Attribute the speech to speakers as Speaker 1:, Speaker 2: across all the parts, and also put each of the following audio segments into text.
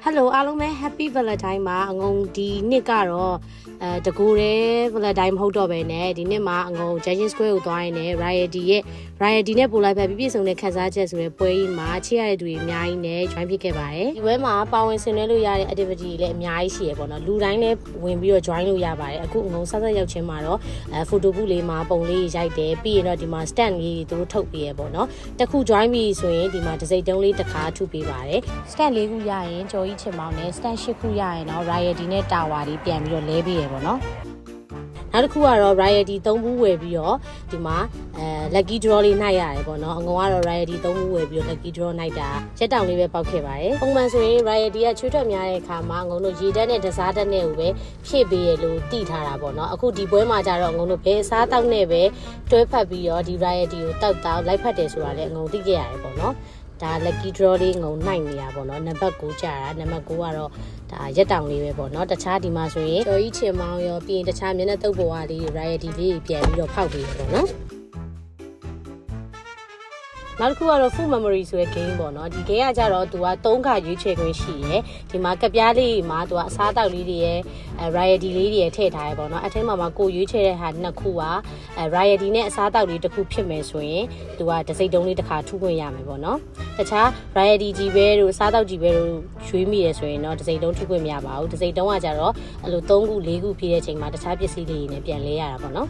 Speaker 1: Hello အားလုံးပဲ Happy Valentine မှာအငုံဒီနှစ်ကတော့တကူတဲ့ Valentine မဟုတ်တော့ပဲနဲ့ဒီနှစ်မှာအငုံ Judging Square ကိုသွားရင်းနဲ့ Riety နဲ့ပို့လိုက်ပဲပြည့်စုံတဲ့ခန်းစားချက်ဆိုတဲ့ပွဲကြီးမှာချစ်ရတဲ့သူတွေအများကြီးနဲ့ join ဖြစ်ခဲ့ပါတယ်ဒီပွဲမှာပါဝင်ဆင်နွှဲလို့ရတဲ့ activity တွေလည်းအများကြီးရှိရပေါ့နော်လူတိုင်းလည်းဝင်ပြီးတော့ join လို့ရပါတယ်အခုအငုံဆက်ဆက်ရောက်ချင်းမှာတော့photo booth လေးမှာပုံလေးရိုက်တယ်ပြီးရင်တော့ဒီမှာ stand လေးတွေသူတို့ထုတ်ပေးရပေါ့နော်တစ်ခု join ပြီဆိုရင်ဒီမှာတစ်စိတ်တုံးလေးတစ်ခါထုပေးပါတယ် stand လေးခုရရင်ကြော်ကြီးချင်မောင်းနဲ့ stand 8ခုရရင်တော့ Riety နဲ့ Tower တွေပြန်ပြီးတော့လဲပေးရပေါ့နော်နောက်တစ်ခုကတော့ Riety 3ဘူးဝယ်ပြီးတော့ဒီမှာlucky draw လေးနှိုက်ရတယ်ပေါ့နော်အငုံကတော့ Riety 3ဘူးဝယ်ပြီးတော့ lucky draw နှိုက်တာရက်တောင်လေးပဲပေါက်ခဲ့ပါတယ်ပုံမှန်ဆိုရင် Riety ကချွေးထွက်များတဲ့အခါမှာအငုံတို့ရေတက်နဲ့တစားတက်နဲ့ကိုပဲဖြည့်ပေးရလို့တည်ထားတာပေါ့နော်အခုဒီပွဲမှာကျတော့အငုံတို့ဘယ်စားတောက်နဲ့ပဲတွဲဖက်ပြီးတော့ဒီ Riety ကိုတောက်လိုက်ဖက်တယ်ဆိုတာလည်းအငုံသိခဲ့ရတယ်ပေါ့နော်ဒါ lucky draw လေးငုံနိုင်နေတာပေါ့နော်နံပါတ်9ကြာတာနံပါတ်9ကတော့ဒါရက်တောင်လေးပဲပေါ့နော်တခြားဒီမှာဆိုရင်ကျော်ကြီးချင်မောင်းရောပြီးရင်တခြားမျက်နှာတုပ်ပေါ်ကလေး Riety လေးပြန်ပြီးတော့ဖောက်ပေးရပေါ့နော်နောက်တစ်ခုကတော့ full memory ဆိုတဲ့ game ပေါ့နော်ဒီ game ကကြတော့သူက3ခါရွေးချယ်ခွင့်ရှိရယ်ဒီမှာကပြားလေးမှာသူကအစားတောက်လေးတွေရယ်Riety လေးတွေရယ်ထည့်ထားရယ်ပေါ့နော်အထက်မှာကိုရွေးချယ်တဲ့ဟာနှစ်ခုကRiety နဲ့အစားတောက်လေးတစ်ခုဖြစ်မယ်ဆိုရင်သူကတစ်စိတ်တုံးလေးတစ်ခါထုခွင့်ရမယ်ပေါ့နော်တခြား Riety ကြီးပဲတို့အစားတောက်ကြီးပဲတို့ရွေးမိရယ်ဆိုရင်တော့တစ်စိတ်တုံးထုခွင့်မရပါဘူးတစ်စိတ်တုံးကကြတော့အဲ့လို3ခု4ခုဖြစ်တဲ့အချိန်မှာတခြားပစ္စည်းတွေနဲ့ပြန်လဲရတာပေါ့နော်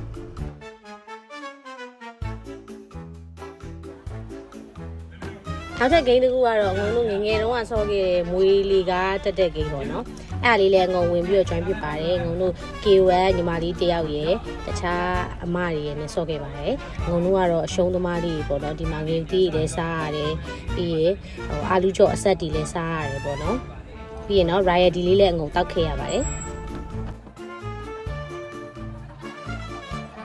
Speaker 1: နောက်ထပ် game တစ်ခုကတော့ငုံတို့ငငယ်တုန်းကဆော့ခဲ့တဲ့မွေးလေးကတက်တဲ့ game ပေါ့နော်အဲ့ဒါလေးလည်းငုံဝင်ပြီးတော့ join ဖြစ်ပါတယ်ငုံတို့ KOL ညီမလေးတယောက်ရယ်တခြားအမတွေရယ်နဲ့ဆော့ခဲ့ပါတယ်ငုံတို့ကတော့အရှုံးသမားလေးပေါ့နော်ဒီမှာငယ်တီးတွေလည်းစားရတယ်ပြီးရင်အာလူကြော့အဆက်တွေလည်းစားရတယ်ပေါ့နော်ပြီးရင်တော့ Riety လေးလည်းငုံတောက်ခဲ့ရပါတယ်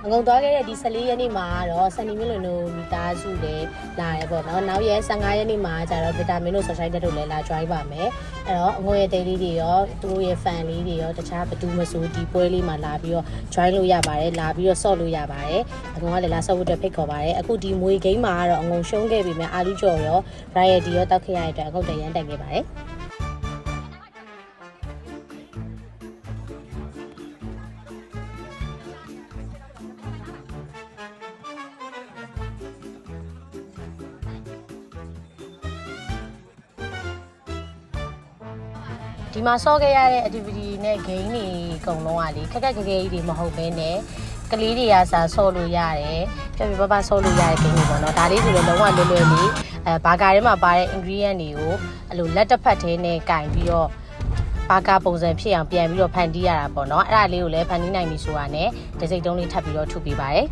Speaker 1: အငုံသွားခဲ့တဲ့ဒီ14ရက်နေ့မှာတော့စနီမီလွန်တို့မိသားစုလည်းလာရပေါ့နော်နောက်ရက်15ရက်နေ့မှာကျတော့ဗီတာမင်တို့ sunshine တို့လည်းလာ join ပါမယ်အဲ့တော့အငုံရဲ့တိတ်လေးတွေရောသူတို့ရဲ့ fan လေးတွေရောတခြားဘသူမဆိုဒီပွဲလေးမှာလာပြီးတော့ join လို့ရပါတယ်လာပြီးတော့ဆော့လို့ရပါတယ်အငုံကလည်းလာဆော့ဖို့အတွက်ဖိတ်ခေါ်ပါတယ်အခုဒီမွေ game မှာကတော့အငုံရှုံးခဲ့ပြီမဲ့အာလူကျော်ရော Riety ရောတောက်ခဲ့ရတဲ့အတွက်အငုံတရမ်းတိုင်ခဲ့ပါတယ်ဒီမှာဆော့ခဲ့ရတဲ့ activity နဲ့ game တွေအကုန်လုံးကလေခက်ခက်ခဲခဲကြီးတွေမဟုတ်ဘဲနဲ့ကလေးတွေကစားဆော့လို့ရတယ်ပြပြပပဆော့လို့ရတဲ့ game တွေပေါ့နော်ဒါလေးဆိုတော့လုံးဝလွယ်လွယ်လေးဘာကာထဲမှာပါတဲ့ ingredient တွေကိုအဲ့လိုလက်တစ်ဖက်ထဲနဲ့ကင်ပြီးတော့ဘာကာပုံစံဖြစ်အောင်ပြန်ပြီးတော့ဖန်တီးရတာပေါ့နော်အဲ့ဒါလေးကိုလည်းဖန်တီးနိုင်ပြီဆိုတာနဲ့ဒီစိတ်တုံးလေးထပ်ပြီးတော့ထုပေးပါတယ်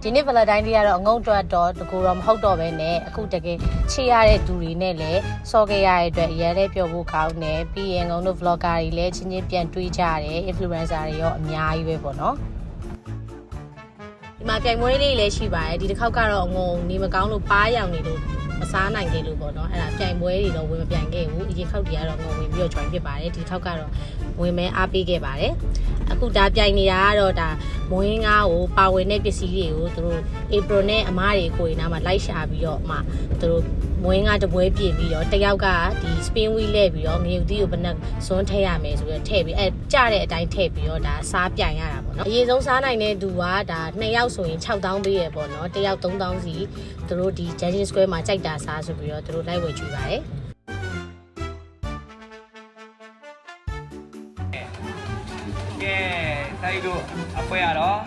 Speaker 1: ဒီနေ့ Valentine လေးကတော့အငုံအတွက်တော့တကူတော့မဟုတ်တော့ပဲနဲ့အခုတကယ်ချစ်ရတဲ့သူတွေနဲ့လည်းဆော့ခဲ့ရတဲ့အတွက်အရင်လည်းပြောဖို့ကောင်းတယ်ပြီးရင်ငုံတို့ vlogger တွေလည်းချင်းချင်းပြန်တွေးကြတယ် influencer တွေရောအများကြီးပဲပေါ့နော်ဒီမှာပြိုင်ပွဲလေးလည်းရှိပါတယ်ဒီတစ်ခေါက်ကတော့အငုံနေမကောင်းလို့ပါးရောင်နေလို့မစားနိုင်ခဲ့လို့ပေါ့နော်အဲ့ဒါပြိုင်ပွဲတွေတော့ဝင်မပြိုင်ခဲ့ဘူးအရင်ခေါက်တွေကတော့ငုံဝင်ပြီးတော့ join ဖြစ်ပါတယ်ဒီတစ်ခေါက်ကတော့ဝင်မဲအားပေးခဲ့ပါတယ်အခုဒါပြိုင်နေတာကတော့ဒါမွေးငါးကိုပါဝင်တဲ့ပစ္စည်းတွေကိုသူတို့ April နဲ့အမားတွေကိုရင်နားမှာလိုက်ရှာပြီးတော့မှသူတို့မွေးငါးတပွဲပြင်ပြီးတော့တယောက်ကဒီ spin wheel လဲပြီးတော့ငရုတ်သီးကိုဘယ်နဲ့စွန်းထည့်ရမယ်ဆိုပြီးတော့ထည့်ပြီးအဲကြတဲ့အတိုင်းထည့်ပြီးတော့ဒါစားပြိုင်ရတာပေါ့နော်အရင်ဆုံးစားနိုင်တဲ့သူကဒါ2ယောက်ဆိုရင်6000ပေးရပေါ့နော်တစ်ယောက်3000စီသူတို့ဒီ Judging Square မှာကြိုက်တာစားဆိုပြီးတော့သူတို့လိုက်ဝယ်ကြည့်ပါတယ်
Speaker 2: ကဲဆိုင်တို့အပွဲရတော့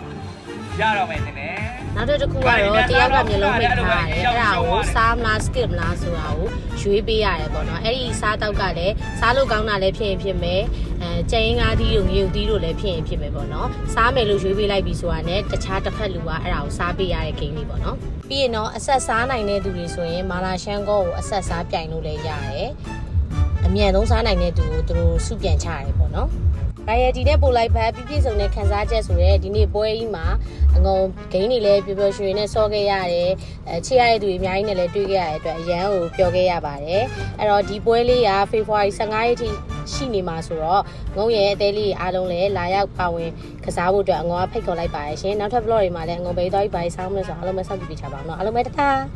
Speaker 2: ရတော့မယ်တင်တယ်
Speaker 1: နောက်တစ်ခုကတော့တယောက်ကမျိုးလုံးမိတ်ထားတယ်အဲ့ဒါကိုစားမလား skip မလားဆိုတာကိုရွေးပေးရတယ်ပေါ့နော်အဲ့ဒီစားတောက်ကလည်းစားလို့ကောင်းတာလည်းဖြစ်ရင်ဖြစ်မယ်ကျင်းငါးသီးတို့ငရုတ်သီးတို့လည်းဖြစ်ရင်ဖြစ်မယ်ပေါ့နော်စားမယ်လို့ရွေးပေးလိုက်ပြီဆိုတာနဲ့တခြားတစ်ဖက်လူကအဲ့ဒါကိုစားပေးရတဲ့ game လေးပေါ့နော်ပြီးရင်တော့အဆက်စားနိုင်တဲ့သူတွေဆိုရင်မာလာရှန်ကောကိုအဆက်စားပြိုင်လို့လည်းရတယ်အမြန်ဆုံးစားနိုင်တဲ့သူကိုသူတို့စုပြန်ချရတယ်ပေါ့နော် Riot နဲ့ပို့လိုက်ပါပြည့်စုံတဲ့ခန်းစားချက်ဆိုရဲဒီနေ့ပွဲကြီးမှာအငုံဂိမ်းတွေလည်းပျော်ပျော်ရွှင်ရွှင်နဲ့ဆော့ခဲ့ရတယ်ချစ်ရတဲ့သူတွေအများကြီးနဲ့လည်းတွေ့ခဲ့ရတဲ့အတွက်အရန်ကိုပျော်ခဲ့ရပါတယ်အဲ့တော့ဒီပွဲလေးက February 15ရက်ထိရှိနေမှာဆိုတော့ငုံရဲ့အသေးလေးအားလုံးလည်းလာရောက်ပါဝင်ကစားဖို့အတွက်အငုံကဖိတ်ခေါ်လိုက်ပါရရှင်နောက်ထပ် vlog တွေမှာလည်းအငုံပေးသွားပြီးပါဆောင်းမယ်ဆိုအားလုံးပဲစောင့်ကြည့်ပေးချပါအောင်နော်အားလုံးပဲတတား